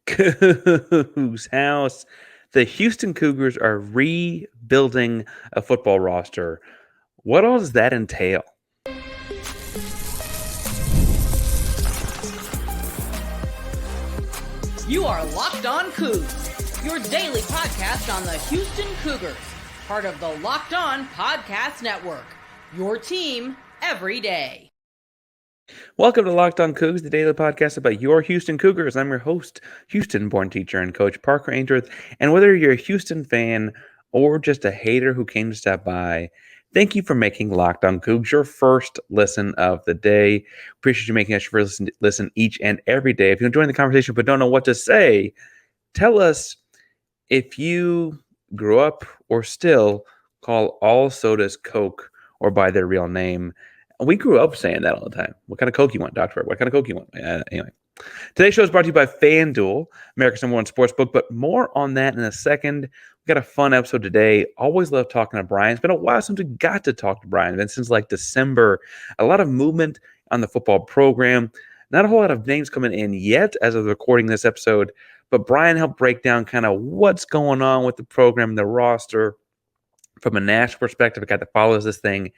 Coogs House. The Houston Cougars are rebuilding a football roster. What all does that entail? You are Locked On Cougs, your daily podcast on the Houston Cougars, part of the Locked On Podcast Network, your team every day. Welcome to Locked On Cougs, the daily podcast about your Houston Cougars. I'm your host, Houston-born teacher and coach Parker Ainsworth. And whether you're a Houston fan or just a hater who came to stop by, thank you for making Locked On Cougs your first listen of the day. Appreciate you making us your first listen each and every day. If you're enjoying the conversation but don't know what to say, tell us if you grew up or still call all sodas Coke or by their real name. We grew up saying that all the time. What kind of Coke you want, Doctor? What kind of Coke you want? Anyway, today's show is brought to you by FanDuel, America's #1 sportsbook, but more on that in a second. We got a fun episode today. Always love talking to Brian. It's been a while since we got to talk to Brian. It's been since like December. A lot of movement on the football program. Not a whole lot of names coming in yet as of recording this episode, but Brian helped break down kind of what's going on with the program, the roster, from a national perspective, a guy that follows this thing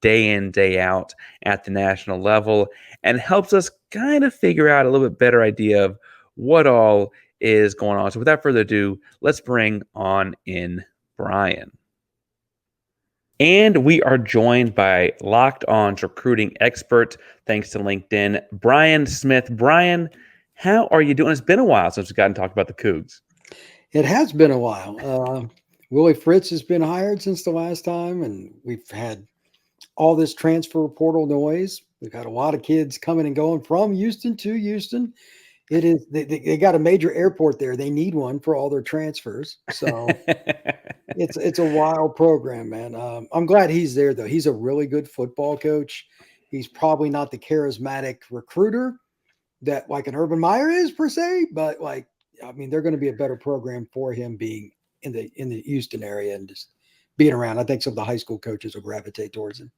day in, day out at the national level and helps us kind of figure out a little bit better idea of what all is going on. So without further ado, let's bring on in Brian. And we are joined by Locked On's recruiting expert, thanks to LinkedIn, Brian Smith. Brian, how are you doing? It's been a while since we've gotten to talk about the Cougs. It has been a while. Willie Fritz has been hired since the last time, and we've had all this transfer portal noise. We've had a lot of kids coming and going from Houston to Houston. It is they got a major airport there. They need one for all their transfers. So it's a wild program, man. I'm glad he's there, though. He's a really good football coach. He's probably not the charismatic recruiter that like an Urban Meyer is per se, but they're going to be a better program for him being in the Houston area and just being around. I think some of the high school coaches will gravitate towards him.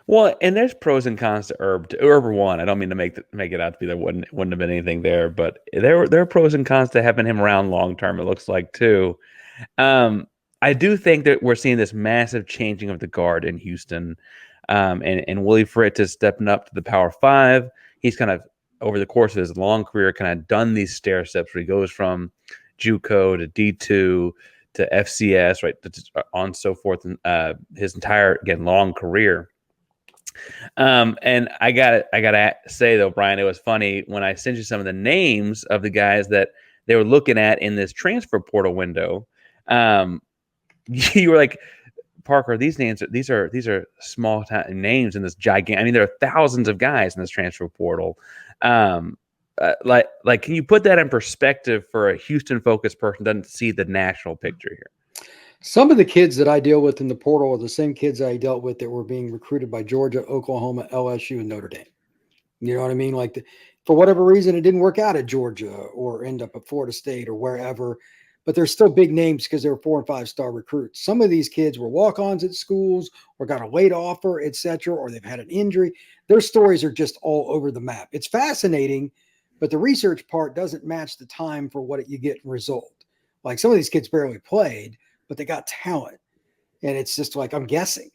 Well, and there's pros and cons to Urban one. I don't mean to make it out to be there wouldn't have been anything there, but there are pros and cons to having him around long term. It looks like too. I do think that we're seeing this massive changing of the guard in Houston, and Willie Fritz is stepping up to the Power Five. He's kind of over the course of his long career kind of done these stair steps where he goes from JUCO to D2 to FCS, right, on and so forth, and his entire, again, long career. And I gotta say though, Brian, it was funny when I sent you some of the names of the guys that they were looking at in this transfer portal window. You were like, Parker, these are small town names in this gigantic. I mean, there are thousands of guys in this transfer portal. Can you put that in perspective for a Houston-focused person who doesn't see the national picture here? Some of the kids that I deal with in the portal are the same kids I dealt with that were being recruited by Georgia, Oklahoma, LSU, and Notre Dame. You know what I mean? For whatever reason, it didn't work out at Georgia or end up at Florida State or wherever, but they're still big names because they were 4- and 5-star recruits. Some of these kids were walk-ons at schools or got a late offer, et cetera, or they've had an injury. Their stories are just all over the map. It's fascinating, but the research part doesn't match the time for what you get in result. Like some of these kids barely played, but they got talent. And it's just like, I'm guessing,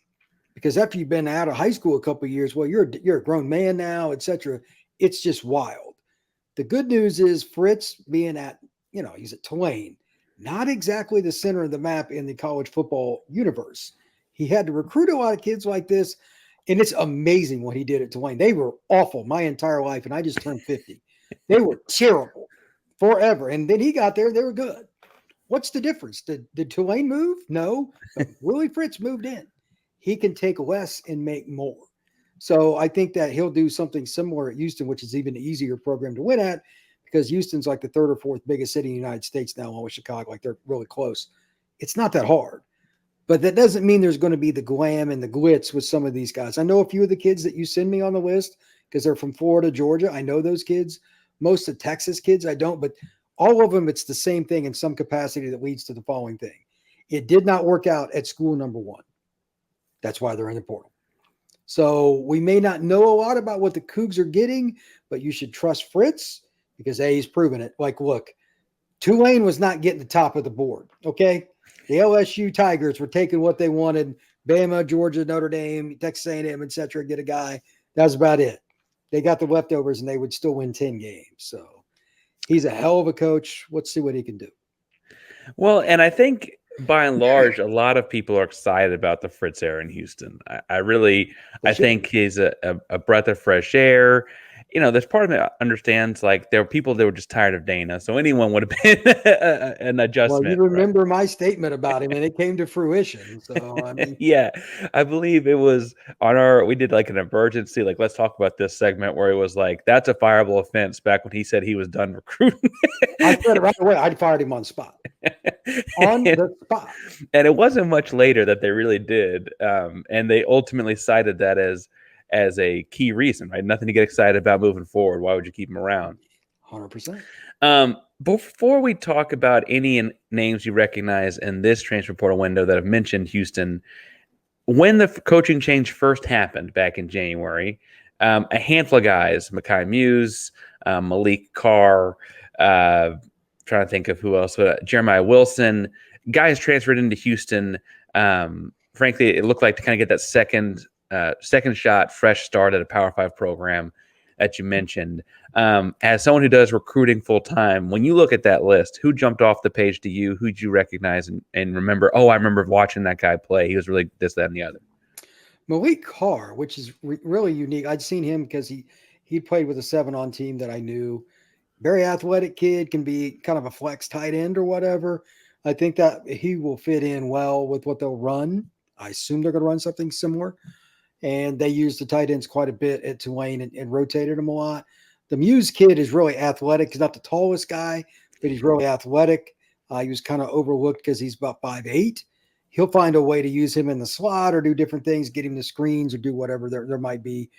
because after you've been out of high school a couple of years, well, you're a grown man now, et cetera. It's just wild. The good news is Fritz being at, he's at Tulane, not exactly the center of the map in the college football universe. He had to recruit a lot of kids like this. And it's amazing what he did at Tulane. They were awful my entire life. And I just turned 50. They were terrible forever. And then he got there. They were good. What's the difference? Did Tulane move? No. Willie Fritz moved in. He can take less and make more. So I think that he'll do something similar at Houston, which is even an easier program to win at because Houston's like the 3rd or 4th biggest city in the United States now, along with Chicago. Like they're really close. It's not that hard. But that doesn't mean there's going to be the glam and the glitz with some of these guys. I know a few of the kids that you send me on the list because they're from Florida, Georgia. I know those kids. Most of Texas kids, I don't. But all of them, it's the same thing in some capacity that leads to the following thing. It did not work out at school number one. That's why they're in the portal. So we may not know a lot about what the Cougs are getting, but you should trust Fritz because A, he's proven it. Like, look, Tulane was not getting the top of the board. Okay. The LSU Tigers were taking what they wanted. Bama, Georgia, Notre Dame, Texas A&M, et cetera, get a guy. That was about it. They got the leftovers and they would still win 10 games. So he's a hell of a coach. Let's see what he can do. Well, and I think by and large, a lot of people are excited about the Fritz era in Houston. I think he's a breath of fresh air. There's part of me that understands, like, there were people that were just tired of Dana, so anyone would have been an adjustment. Well, you remember my statement about him, and it came to fruition. So, I mean, yeah, I believe it was we did like an emergency, like, let's talk about this segment where it was like, that's a fireable offense back when he said he was done recruiting. I said it right away. I fired him on the spot. On the spot. And it wasn't much later that they really did. And they ultimately cited that as a key reason, right? Nothing to get excited about moving forward. Why would you keep him around? 100%. Before we talk about any names you recognize in this transfer portal window that have mentioned Houston, when the coaching change first happened back in January, a handful of guys, Mekhi Muse, Malik Carr, trying to think of who else, Jeremiah Wilson, guys transferred into Houston. Frankly, it looked like to kind of get that second shot, fresh start at a Power 5 program that you mentioned. As someone who does recruiting full time, when you look at that list, who jumped off the page to you? Who'd you recognize and remember? Oh, I remember watching that guy play. He was really this, that, and the other. Malik Carr, which is really unique. I'd seen him because he played with a 7-on team that I knew. Very athletic kid, can be kind of a flex tight end or whatever. I think that he will fit in well with what they'll run. I assume they're going to run something similar. And they used the tight ends quite a bit at Tulane and rotated them a lot. The Muse kid is really athletic. He's not the tallest guy, but he's really athletic. He was kind of overlooked because he's about 5'8". He'll find a way to use him in the slot or do different things, get him the screens or do whatever there might be.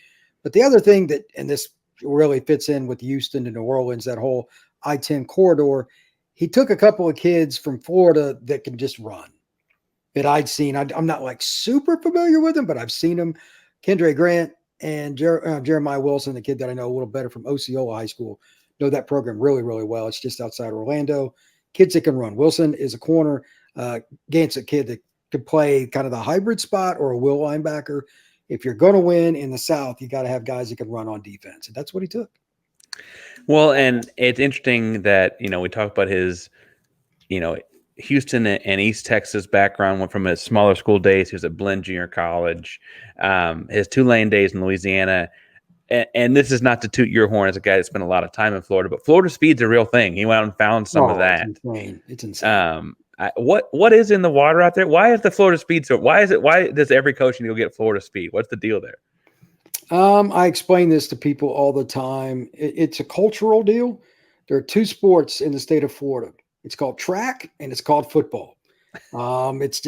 But the other thing that, and this really fits in with Houston to New Orleans, that whole I-10 corridor, he took a couple of kids from Florida that can just run. That I'd seen. I'm not like super familiar with him, but I've seen him. Kendra Grant and Jeremiah Wilson, the kid that I know a little better from Osceola High School, know that program really, really well. It's just outside Orlando. Kids that can run. Wilson is a corner. Gant's a kid that could play kind of the hybrid spot or a will linebacker. If you're going to win in the South, you got to have guys that can run on defense. And that's what he took. Well, and it's interesting that, we talk about his, Houston and East Texas background. Went from his smaller school days. He was at Blinn Junior College, his Tulane days in Louisiana. And this is not to toot your horn as a guy that spent a lot of time in Florida, but Florida speed's a real thing. He went out and found some of that. It's insane. What is in the water out there? Why is the Florida speed so? Why does every coach need to go get Florida speed? What's the deal there? I explain this to people all the time. It's a cultural deal. There are two sports in the state of Florida. It's called track and it's called football. It's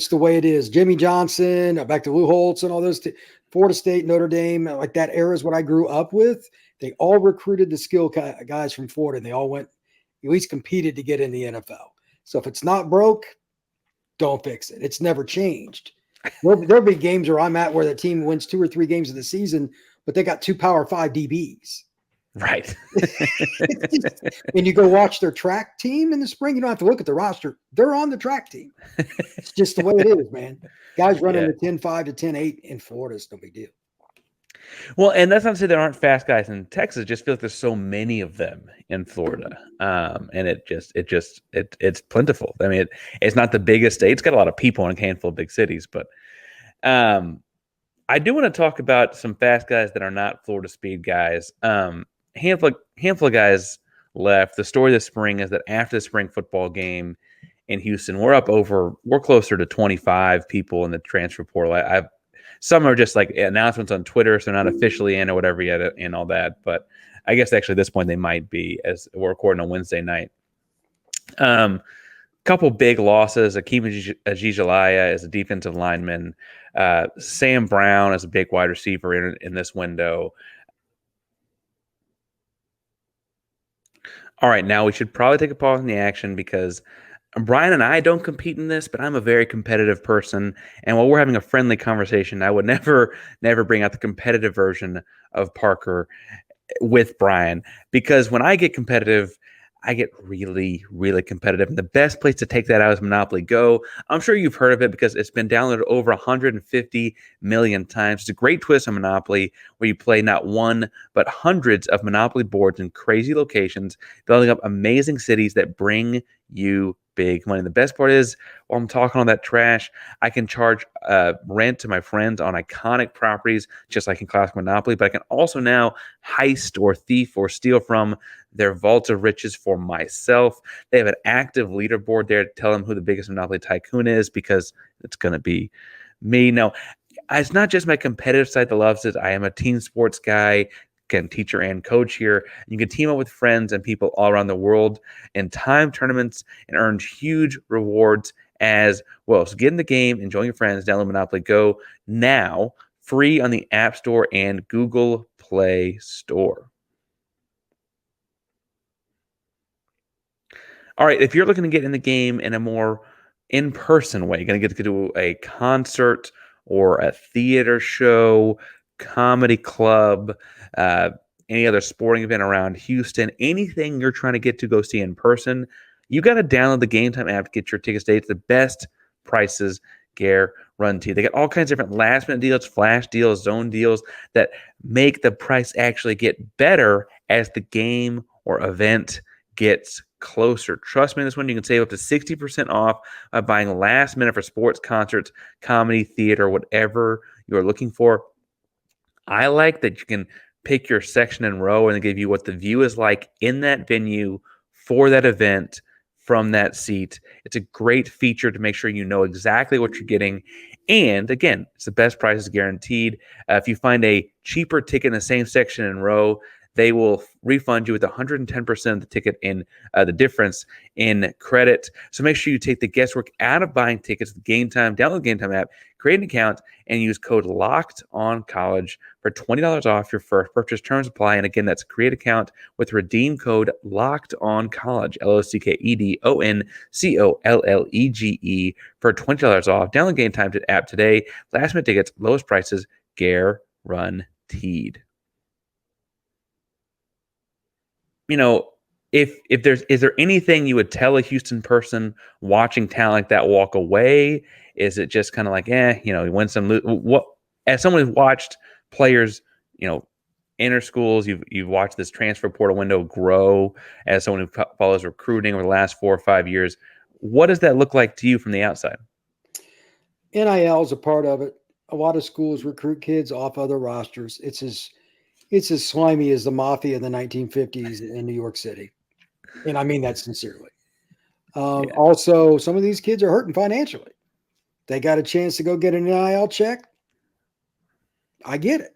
the way it is. Jimmy Johnson, back to Lou Holtz and all those, Florida State, Notre Dame, like that era is what I grew up with. They all recruited the skill guys from Florida. And they all went, at least competed to get in the NFL. So if it's not broke, don't fix it. It's never changed. There'll be games where I'm at where the team wins 2 or 3 games of the season, but they got 2 Power 5 DBs. Right. And you go watch their track team in the spring, you don't have to look at the roster. They're on the track team. It's just the way it is, man. Guys running the 10-5 to 10-8 in Florida is no big deal. Well, and that's not to say there aren't fast guys in Texas. It just feels like there's so many of them in Florida, and it's plentiful. I mean, it's not the biggest state. It's got a lot of people in a handful of big cities, but I do want to talk about some fast guys that are not Florida speed guys. Handful of guys left. The story this spring is that after the spring football game in Houston, we're closer to 25 people in the transfer portal. Some are just like announcements on Twitter, so they're not officially in or whatever yet and all that. But I guess actually at this point they might be, as we're recording on Wednesday night. Couple big losses. Akeem Ajijalaya is a defensive lineman. Sam Brown is a big wide receiver in this window. All right, now we should probably take a pause in the action because Brian and I don't compete in this, but I'm a very competitive person. And while we're having a friendly conversation, I would never bring out the competitive version of Parker with Brian, because when I get competitive, I get really, really competitive. And the best place to take that out is Monopoly Go. I'm sure you've heard of it because it's been downloaded over 150 million times. It's a great twist on Monopoly where you play not one, but hundreds of Monopoly boards in crazy locations, building up amazing cities that bring you big money. The best part is, while I'm talking all that trash, I can charge rent to my friends on iconic properties, just like in classic Monopoly, but I can also now heist or thief or steal from their vaults of riches for myself. They have an active leaderboard there to tell them who the biggest Monopoly tycoon is because it's going to be me. Now, it's not just my competitive side that loves it. I am a team sports guy, again, teacher and coach here. You can team up with friends and people all around the world in time tournaments and earn huge rewards as well. So get in the game, enjoy your friends, download Monopoly Go now, free on the App Store and Google Play Store. All right, if you're looking to get in the game in a more in-person way, you're going to get to do a concert or a theater show, comedy club, any other sporting event around Houston, anything you're trying to get to go see in person, you got to download the Game Time app to get your tickets today. It's the best prices guaranteed. They got all kinds of different last-minute deals, flash deals, zone deals that make the price actually get better as the game or event gets closer. Trust me, this one you can save up to 60% off by buying last minute for sports, concerts, comedy, theater, whatever you're looking for. I like that you can pick your section and row and they give you what the view is like in that venue for that event from that seat. It's a great feature to make sure you know exactly what you're getting. And again, it's the best prices guaranteed. If you find a cheaper ticket in the same section and row, they will refund you with 110% of the ticket in the difference in credit. So make sure you take the guesswork out of buying tickets with Game Time. Download the Game Time app, create an account, and use code LOCKEDONCollege for $20 off your first purchase. Terms apply. And again, that's create account with redeem code LOCKEDONCollege, LOCKEDONCOLLEGE for $20 off. Download Game Time app today. Last minute tickets, lowest prices guaranteed. You know, is there anything you would tell a Houston person watching talent like that walk away? Is it just kind of like, you win some, what? As someone who's watched players, enter schools, you've watched this transfer portal window grow. As someone who follows recruiting over the last 4 or 5 years, what does that look like to you from the outside? NIL is a part of it. A lot of schools recruit kids off other rosters. It's as slimy as the mafia in the 1950s in New York City. And I mean that sincerely. Also, some of these kids are hurting financially. They got a chance to go get an NIL check. I get it.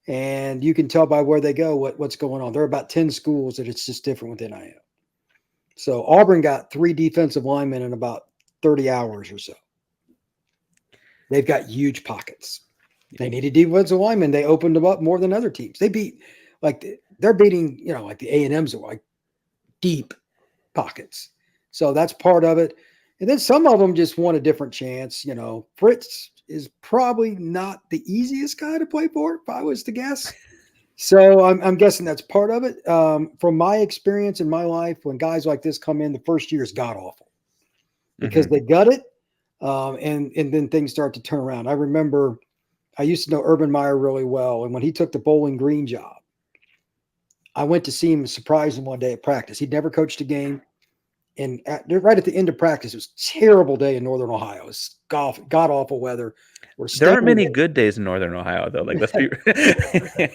And you can tell by where they go what's going on. There are about 10 schools that it's just different with NIL. So Auburn got 3 defensive linemen in about 30 hours or so. They've got huge pockets. They needed defensive linemen. They opened them up more than other teams. They're beating, like the A&Ms are like deep pockets. So that's part of it. And then some of them just want a different chance. Fritz is probably not the easiest guy to play for, if I was to guess. So I'm guessing that's part of it. From my experience in my life, when guys like this come in, the first year is god-awful because they gut it, and then things start to turn around. I remember I used to know Urban Meyer really well, and when he took the Bowling Green job, I went to see him and surprise him one day at practice. He'd never coached a game. And right at the end of practice, it was a terrible day in Northern Ohio. It was god-awful weather. There aren't many good days in Northern Ohio, though. Like, let's be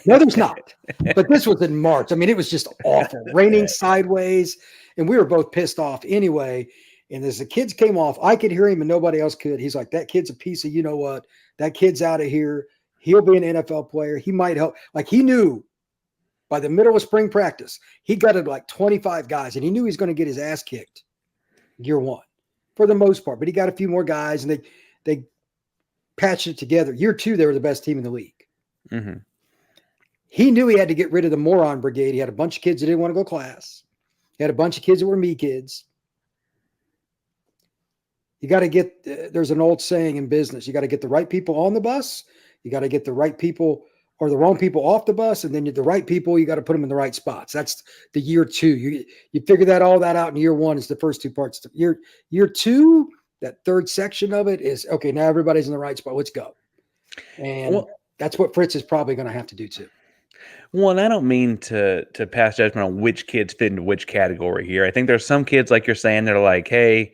No, there's not. But this was in March. I mean, it was just awful. Raining sideways. And we were both pissed off anyway. And as the kids came off, I could hear him and nobody else could. He's like, that kid's a piece of you-know-what. That kid's out of here. He'll be an NFL player. He might help. Like, he knew by the middle of spring practice, he gutted like 25 guys, and he knew he was going to get his ass kicked year one for the most part. But he got a few more guys, and they patched it together. Year two, they were the best team in the league. Mm-hmm. He knew he had to get rid of the moron brigade. He had a bunch of kids that didn't want to go to class. He had a bunch of kids that were me kids. You got to get, there's an old saying in business, you got to get the right people on the bus. You got to get the right people or the wrong people off the bus, and then the right people, you got to put them in the right spots. That's the year 2. You figure all that out in year 1 is the first 2 parts. Year 2, that third section of it is, okay, now everybody's in the right spot. Let's go. And that's what Fritz is probably going to have to do too. Well, and I don't mean to pass judgment on which kids fit into which category here. I think there's some kids, like you're saying, they're like, hey,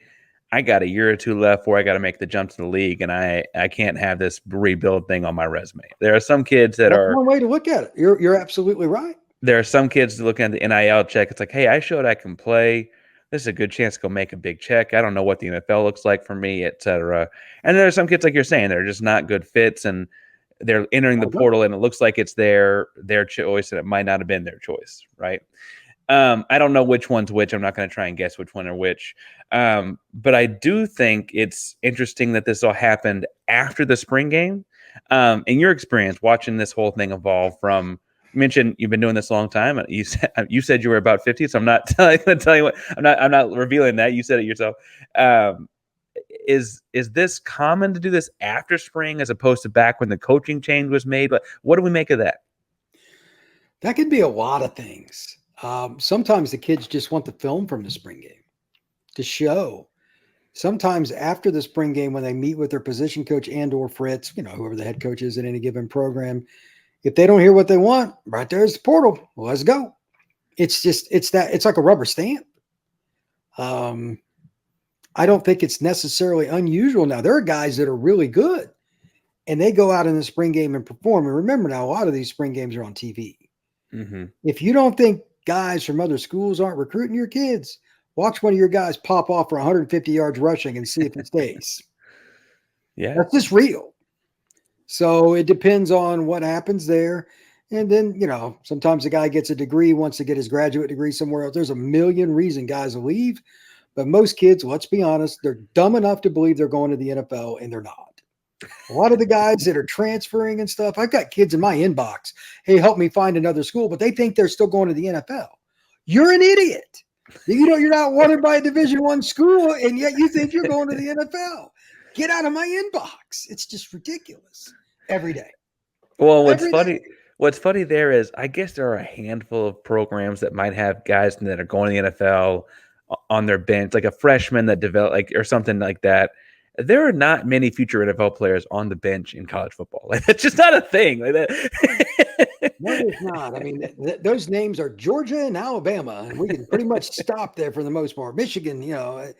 I got a year or 2 left where I got to make the jump to the league, and I can't have this rebuild thing on my resume. There are some kids that's one way to look at it. You're absolutely right. There are some kids looking at the NIL check. It's like, hey, I showed I can play. This is a good chance to go make a big check. I don't know what the NFL looks like for me, et cetera. And there are some kids, like you're saying, they're just not good fits, and they're entering the portal, and it looks like it's their choice, and it might not have been their choice, right? I don't know which one's which. I'm not going to try and guess which one or which. But I do think it's interesting that this all happened after the spring game. In your experience, watching this whole thing evolve from, you mentioned you've been doing this a long time. You said you were about 50, so I'm not going to tell you what. I'm not revealing that. You said it yourself. Is this common to do this after spring as opposed to back when the coaching change was made? But what do we make of that? That could be a lot of things. Sometimes the kids just want the film from the spring game to show. Sometimes after the spring game, when they meet with their position coach and or Fritz, whoever the head coach is at any given program, if they don't hear what they want, right there's the portal. Well, let's go. It's like a rubber stamp. I don't think it's necessarily unusual. Now, there are guys that are really good, and they go out in the spring game and perform. And remember now, a lot of these spring games are on TV. Mm-hmm. If you don't think guys from other schools aren't recruiting your kids, watch one of your guys pop off for 150 yards rushing and see if it stays. Yeah. That's just real. So it depends on what happens there. And then, sometimes a guy gets a degree, wants to get his graduate degree somewhere else. There's a million reasons guys will leave. But most kids, let's be honest, they're dumb enough to believe they're going to the NFL, and they're not. A lot of the guys that are transferring and stuff, I've got kids in my inbox, hey, help me find another school, but they think they're still going to the NFL. You're an idiot. You're not wanted by a Division I school, and yet you think you're going to the NFL. Get out of my inbox. It's just ridiculous every day. Well, what's funny there is, I guess there are a handful of programs that might have guys that are going to the NFL on their bench, like a freshman that developed, or something like that. There are not many future NFL players on the bench in college football. Like, that's just not a thing. Like that. No, it's not. I mean, those names are Georgia and Alabama, and we can pretty much stop there for the most part. Michigan, on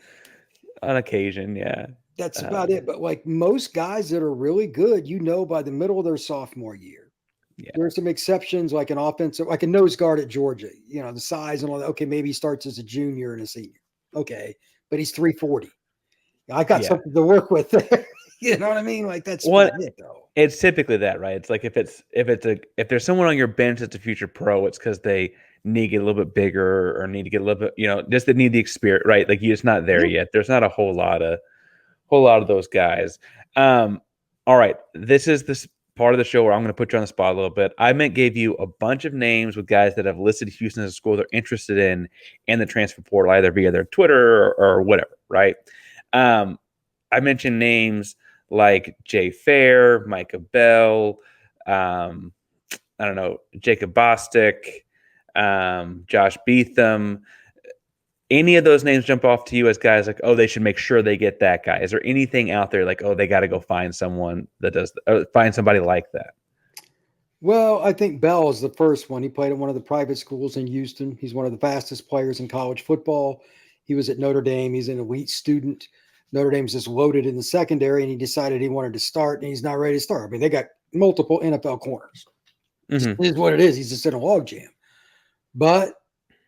occasion, yeah. That's about it. But like most guys that are really good, by the middle of their sophomore year. Yeah. There are some exceptions, like an offensive, like a nose guard at Georgia, the size and all that. Okay, maybe he starts as a junior and a senior. Okay, but he's 340. I got something to work with there. You know what I mean? Like that's what it, though. It's typically that, right? It's like if there's someone on your bench that's a future pro, it's because they need to get a little bit bigger or need to get a little bit, just they need the experience, right? Like you're just not there yet. There's not a whole lot of those guys. All right, this is this part of the show where I'm going to put you on the spot a little bit. I gave you a bunch of names with guys that have listed Houston as a school they're interested in the transfer portal, either via their Twitter or whatever, right? I mentioned names like Jay Fair, Micah Bell, Jacob Bostic, Josh Beetham. Any of those names jump off to you as guys like, oh, they should make sure they get that guy? Is there anything out there like, oh, they got to go find someone that does find somebody like that? Well, I think Bell is the first one. He played at one of the private schools in Houston. He's one of the fastest players in college football. He was at Notre Dame. He's an elite student. Notre Dame's just loaded in the secondary, and he decided he wanted to start, and he's not ready to start. I mean, they got multiple NFL corners. Mm-hmm. This is what it is. He's just in a logjam. But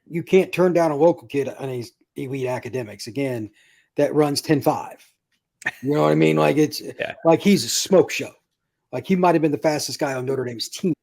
you can't turn down a local kid on his elite academics, again, that runs 10.5. You know what I mean? Like like he's a smoke show. Like he might have been the fastest guy on Notre Dame's team.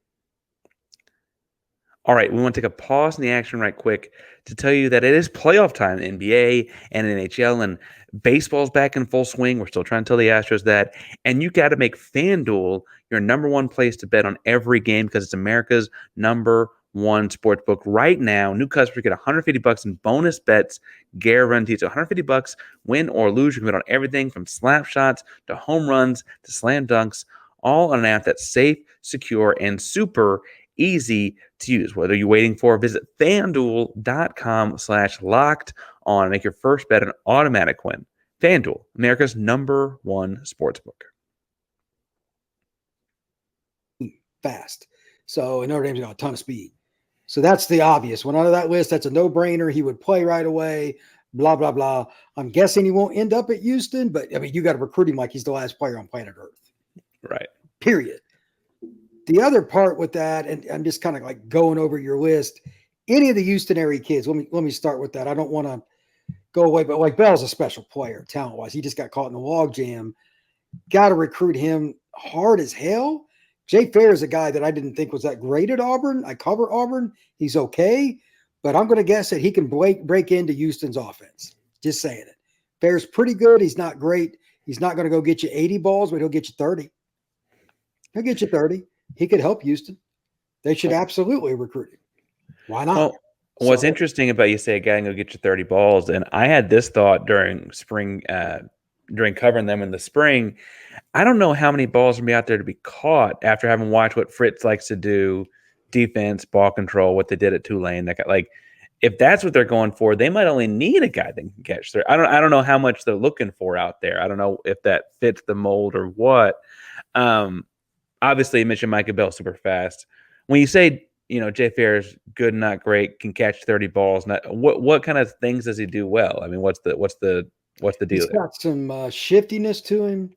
All right, we want to take a pause in the action right quick to tell you that it is playoff time in NBA and NHL, and baseball's back in full swing. We're still trying to tell the Astros that. And you got to make FanDuel your number one place to bet on every game because it's America's number one sports book. Right now, new customers get $150 in bonus bets guaranteed. So $150, win or lose. You can bet on everything from slap shots to home runs to slam dunks all on an app that's safe, secure, and super easy to use. Whether you're waiting for, visit FanDuel.com/locked on. Make your first bet an automatic win. FanDuel, America's #1 sportsbook. Fast. So Notre Dame's got a ton of speed. So that's the obvious one out of that list. That's a no-brainer. He would play right away. Blah, blah, blah. I'm guessing he won't end up at Houston, but I mean, you got to recruit him like he's the last player on planet Earth. Right. Period. The other part with that, and I'm just kind of like going over your list, any of the Houston area kids, let me start with that. I don't want to go away, but like Bell's a special player, talent-wise. He just got caught in the log jam. Got to recruit him hard as hell. Jay Fair is a guy that I didn't think was that great at Auburn. I cover Auburn. He's okay, but I'm going to guess that he can break into Houston's offense. Just saying it. Fair's pretty good. He's not great. He's not going to go get you 80 balls, but he'll get you 30. He'll get you 30. He could help Houston. They should absolutely recruit him. Why not? Well, what's interesting about you say a guy can go get you 30 balls, and I had this thought during spring, during covering them in the spring. I don't know how many balls will be out there to be caught after having watched what Fritz likes to do, defense, ball control, what they did at Tulane. Like, if that's what they're going for, they might only need a guy that can catch. I don't know how much they're looking for out there. I don't know if that fits the mold or what. Obviously, you mentioned Micah Bell super fast. When you say, Jay Fair is good, not great, can catch 30 balls, what kind of things does he do well? I mean, what's the deal? He's got some shiftiness to him.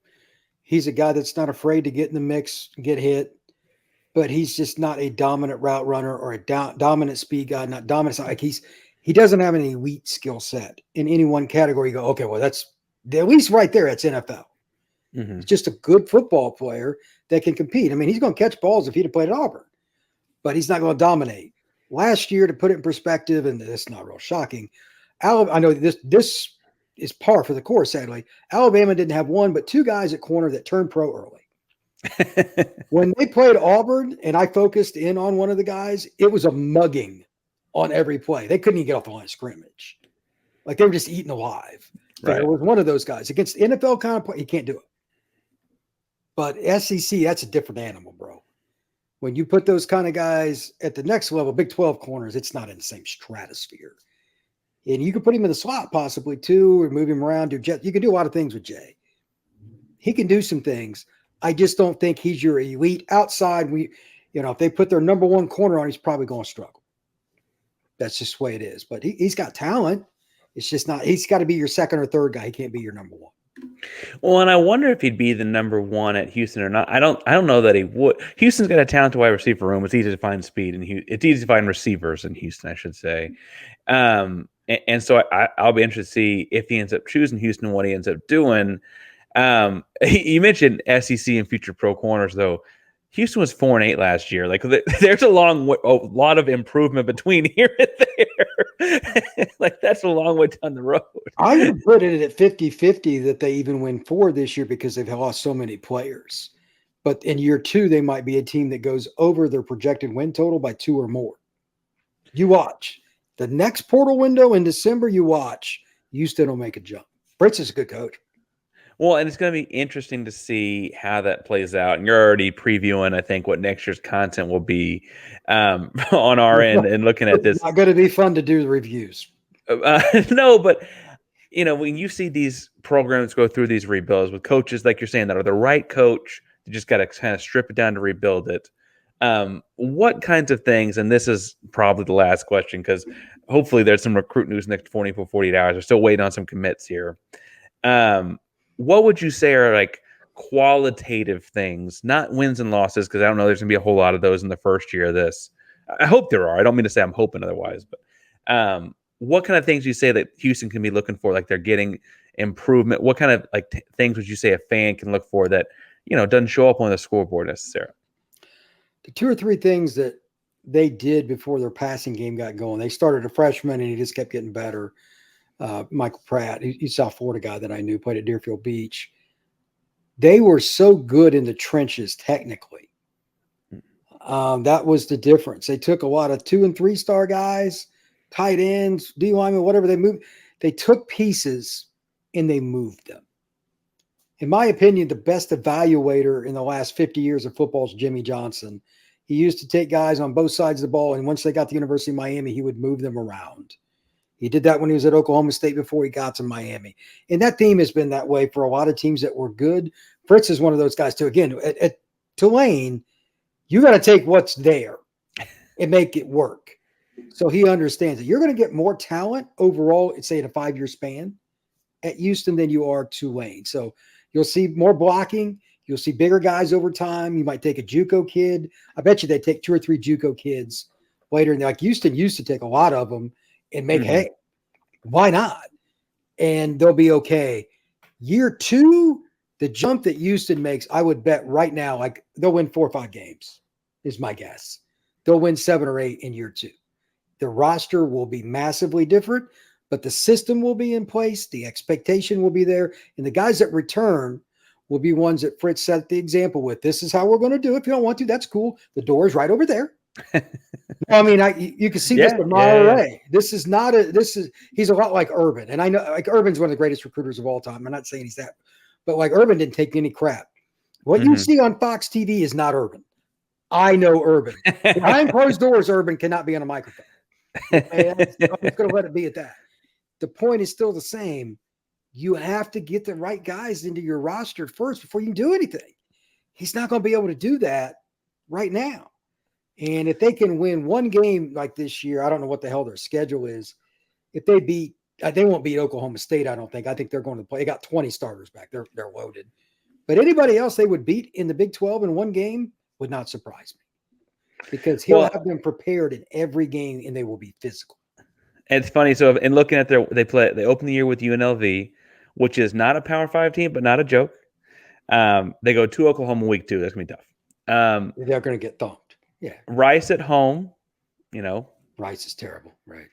He's a guy that's not afraid to get in the mix, get hit, but he's just not a dominant route runner or a dominant speed guy. Not dominant. Like he doesn't have an elite skill set in any one category. You go, okay, well, that's at least right there. It's NFL. Mm-hmm. He's just a good football player that can compete. I mean, he's going to catch balls if he'd have played at Auburn, but he's not going to dominate. Last year, to put it in perspective, and it's not real shocking, I know this is par for the course, sadly. Alabama didn't have one, but two guys at corner that turned pro early. When they played Auburn and I focused in on one of the guys, it was a mugging on every play. They couldn't even get off the line of scrimmage. Like they were just eaten alive. Right. It was one of those guys. Against NFL kind of play, you can't do it. But SEC, that's a different animal, bro. When you put those kind of guys at the next level, Big 12 corners, it's not in the same stratosphere. And you could put him in the slot possibly too, or move him around. You can do a lot of things with Jay. He can do some things. I just don't think he's your elite outside. If they put their number one corner on, he's probably going to struggle. That's just the way it is. But he's got talent. It's just not. He's got to be your second or third guy. He can't be your number one. Well, and I wonder if he'd be the number one at Houston or not. I don't know that he would. Houston's got a talented wide receiver room. It's easy to find speed, and it's easy to find receivers in Houston, I should say. And so I'll be interested to see if he ends up choosing Houston, what he ends up doing. You mentioned SEC and future pro corners, though. Houston was 4-8 last year. Like there's a lot of improvement between here and there. Like that's a long way down the road. I would put it at 50-50 that they even win 4 this year because they've lost so many players. But in year 2, they might be a team that goes over their projected win total by 2 or more. You watch. The next portal window in December, you watch. Houston will make a jump. Fritz is a good coach. Well, and it's going to be interesting to see how that plays out. And you're already previewing, I think, what next year's content will be on our end and looking at this. It's not going to be fun to do the reviews. No, but, when you see these programs go through these rebuilds with coaches, like you're saying, that are the right coach, you just got to kind of strip it down to rebuild it. What kinds of things, and this is probably the last question because hopefully there's some recruit news next 24, 48 hours. We're still waiting on some commits here. What would you say are like qualitative things, not wins and losses, because I don't know there's going to be a whole lot of those in the first year of this. I hope there are. I don't mean to say I'm hoping otherwise, but what kind of things do you say that Houston can be looking for, like they're getting improvement? What kind of things would you say a fan can look for that, doesn't show up on the scoreboard necessarily? The 2 or 3 things that they did before their passing game got going. They started a freshman and he just kept getting better. Michael Pratt, he's South Florida guy that I knew, played at Deerfield Beach. They were so good in the trenches technically. That was the difference. They took a lot of 2- and 3-star guys, tight ends, D linemen, whatever they moved. They took pieces and they moved them. In my opinion, the best evaluator in the last 50 years of football is Jimmy Johnson. He used to take guys on both sides of the ball, and once they got to the University of Miami, he would move them around. He did that when he was at Oklahoma State before he got to Miami. And that team has been that way for a lot of teams that were good. Fritz is one of those guys, too. Again, at Tulane, you got to take what's there and make it work. So he understands that you're going to get more talent overall, say in a 5-year span at Houston than you are Tulane. So you'll see more blocking. You'll see bigger guys over time. You might take a JUCO kid. I bet you they take 2 or 3 JUCO kids later. And like Houston used to take a lot of them and make, hey, why not? And they'll be okay. Year 2, the jump that Houston makes, I would bet right now, like they'll win 4 or 5 games, is my guess. They'll win 7 or 8 in year 2. The roster will be massively different, but the system will be in place. The expectation will be there. And the guys that return will be ones that Fritz set the example with. This is how we're going to do it. If you don't want to, that's cool. The door is right over there. I mean, you can see this a mile away. He's a lot like Urban. And I know like Urban's one of the greatest recruiters of all time. I'm not saying he's that, but like Urban didn't take any crap. What you see on Fox TV is not Urban. I know Urban. Behind closed doors, Urban cannot be on a microphone. Okay? I'm just going to let it be at that. The point is still the same. You have to get the right guys into your roster first before you can do anything. He's not going to be able to do that right now. And if they can win one game like this year, I don't know what the hell their schedule is. If they won't beat Oklahoma State, I don't think. I think they're going to play. They got 20 starters back. They're loaded. But anybody else they would beat in the Big 12 in one game would not surprise me because he'll have them prepared in every game and they will be physical. It's funny. So in looking at they open the year with UNLV, which is not a Power 5 team, but not a joke. They go to Oklahoma week 2. That's going to be tough. They're going to get thumped. Yeah. Rice at home, Rice is terrible, right?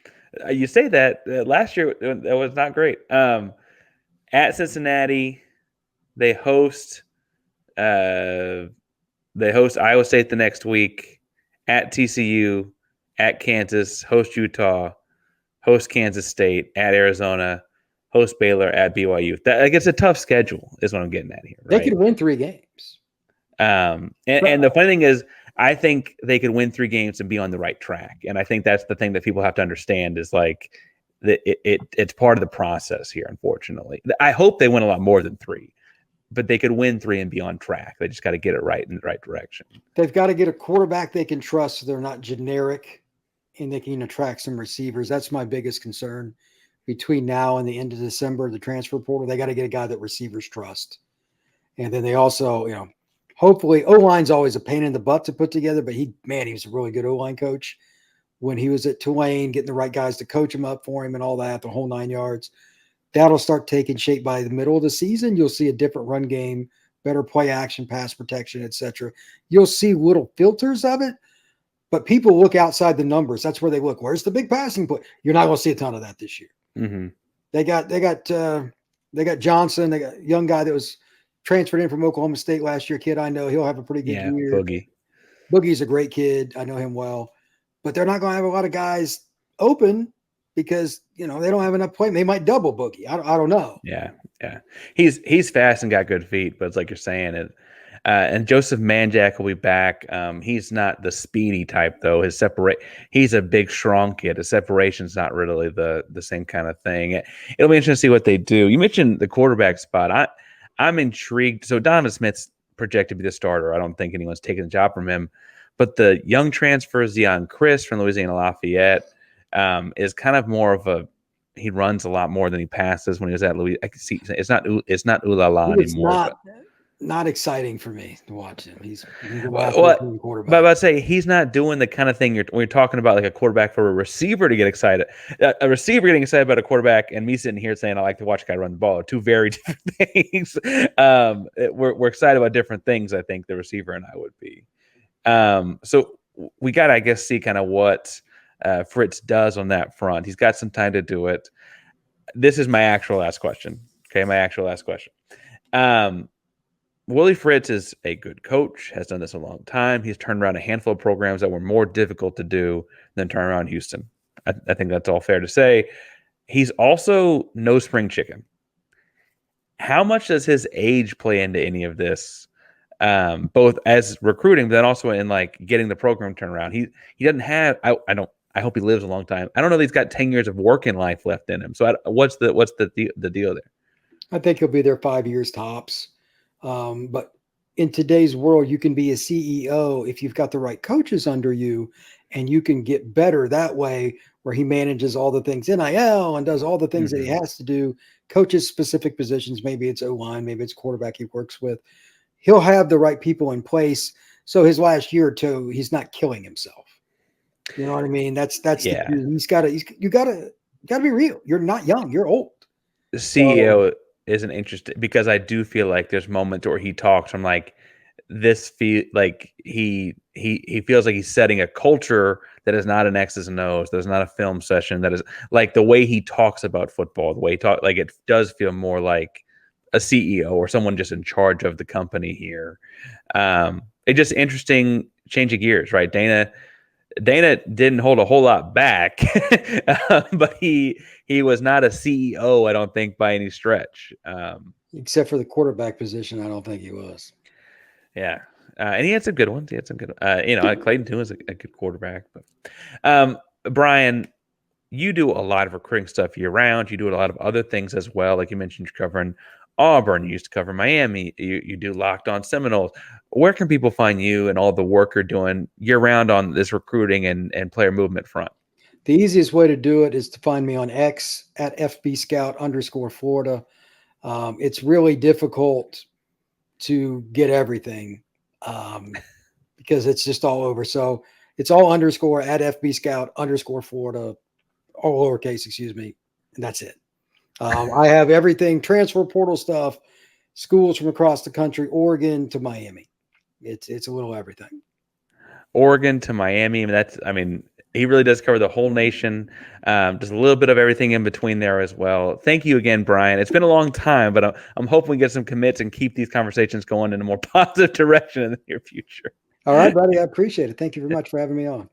You say that last year that was not great. At Cincinnati, they host Iowa State the next week. At TCU, at Kansas, host Utah, host Kansas State, at Arizona, host Baylor, at BYU. It's a tough schedule, is what I'm getting at here. Right? They could win 3 games. And the funny thing is, I think they could win 3 games and be on the right track. And I think that's the thing that people have to understand is like it's part of the process here, unfortunately. I hope they win a lot more than 3, but they could win 3 and be on track. They just got to get it right in the right direction. They've got to get a quarterback they can trust so they're not generic and they can attract some receivers. That's my biggest concern between now and the end of December, the transfer portal. They got to get a guy that receivers trust. And then they also, hopefully, O-line's always a pain in the butt to put together, but he was a really good O-line coach when he was at Tulane, getting the right guys to coach him up for him and all that, the whole 9 yards. That'll start taking shape by the middle of the season. You'll see a different run game, better play action, pass protection, etc. You'll see little filters of it, but people look outside the numbers. That's where they look. Where's the big passing play? You're not going to see a ton of that this year. Mm-hmm. They got Johnson. They got a young guy that was transferred in from Oklahoma State last year. Kid I know, he'll have a pretty good year. Boogie's a great kid. I know him well, but they're not going to have a lot of guys open because they don't have enough play. They might double Boogie. I don't know. Yeah. He's fast and got good feet, but it's like you're saying it. And Joseph Manjack will be back. He's not the speedy type though. He's a big, strong kid. His separation's not really the same kind of thing. It'll be interesting to see what they do. You mentioned the quarterback spot. I'm intrigued. So Donovan Smith's projected to be the starter. I don't think anyone's taking the job from him. But the young transfer, Zion Chris from Louisiana Lafayette, is kind of more of he runs a lot more than he passes when he was at Louis. I can see it's not ooh la la anymore. Not exciting for me to watch him. He's quarterback. But I'd say he's not doing the kind of thing when you're talking about like a quarterback for a receiver to get excited. A receiver getting excited about a quarterback and me sitting here saying I like to watch a guy run the ball are 2 very different things. We're excited about different things. I think the receiver and I would be. So we got to, I guess, see kind of what Fritz does on that front. He's got some time to do it. This is my actual last question. Okay, my actual last question. Willie Fritz is a good coach, has done this a long time. He's turned around a handful of programs that were more difficult to do than turn around Houston. I think that's all fair to say. He's also no spring chicken. How much does his age play into any of this? Both as recruiting, but then also in like getting the program turned around. He doesn't have. I hope he lives a long time. I don't know that he's got 10 years of working life left in him. So what's the deal there? I think he'll be there 5 years tops. But in today's world, you can be a CEO if you've got the right coaches under you, and you can get better that way, where he manages all the things NIL and does all the things that he has to do, coaches specific positions. Maybe it's O-line, maybe it's quarterback he works with. He'll have the right people in place. So his last year or two, he's not killing himself. You know what I mean? That's the key. You gotta be real. You're not young. You're old. The CEO isn't interested because I do feel like there's moments where he talks. I'm like, this feel like he feels like he's setting a culture that is not an X's and O's. There's not a film session. That is like the way he talks about football. The way he talk, like it does feel more like a CEO or someone just in charge of the company here. It's just interesting changing gears, right? Dana didn't hold a whole lot back, but he was not a CEO, I don't think, by any stretch. Except for the quarterback position, I don't think he was. Yeah. And he had some good ones. He had some good, Clayton too is a good quarterback. But Brian, you do a lot of recruiting stuff year round. You do a lot of other things as well. Like you mentioned, you're covering Auburn. You used to cover Miami. You do Locked On Seminoles. Where can people find you and all the work you're doing year round on this recruiting and player movement front? The easiest way to do it is to find me on X at FBScout_Florida. It's really difficult to get everything because it's just all over. So it's all underscore at FBScout_Florida, all lowercase, excuse me. And that's it. I have everything, transfer portal stuff, schools from across the country, Oregon to Miami. It's a little everything. Oregon to Miami. He really does cover the whole nation. Just a little bit of everything in between there as well. Thank you again, Brian. It's been a long time, but I'm hoping we get some commits and keep these conversations going in a more positive direction in the near future. All right, buddy. I appreciate it. Thank you very much for having me on.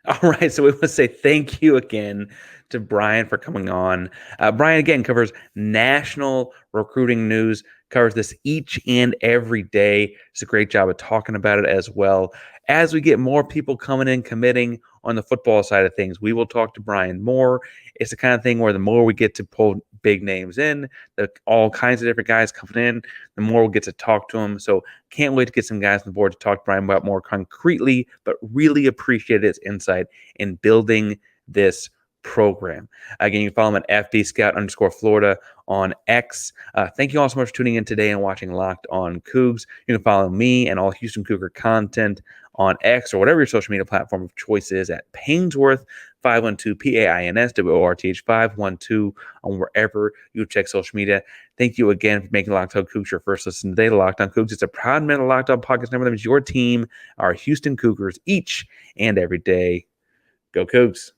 All right, so we want to say thank you again to Brian for coming on. Brian, again, covers national recruiting news, covers this each and every day. It's a great job of talking about it as well. As we get more people coming in, committing on the football side of things, we will talk to Brian more. It's the kind of thing where the more we get to pull big names in, all kinds of different guys coming in, the more we'll get to talk to them. So can't wait to get some guys on the board to talk to Brian about more concretely, but really appreciate his insight in building this program. Again, you can follow him at FBScout_Florida on X. Thank you all so much for tuning in today and watching Locked On Cougs. You can follow me and all Houston Cougar content on X or whatever your social media platform of choice is at Painsworth 512 PAINSWORTH 512 on wherever you check social media. Thank you again for making Locked On Cougs your first listen today to Locked On Cougs. It's a proud member of Locked On Podcast Network. That means your team, our Houston Cougars, each and every day. Go Cougs.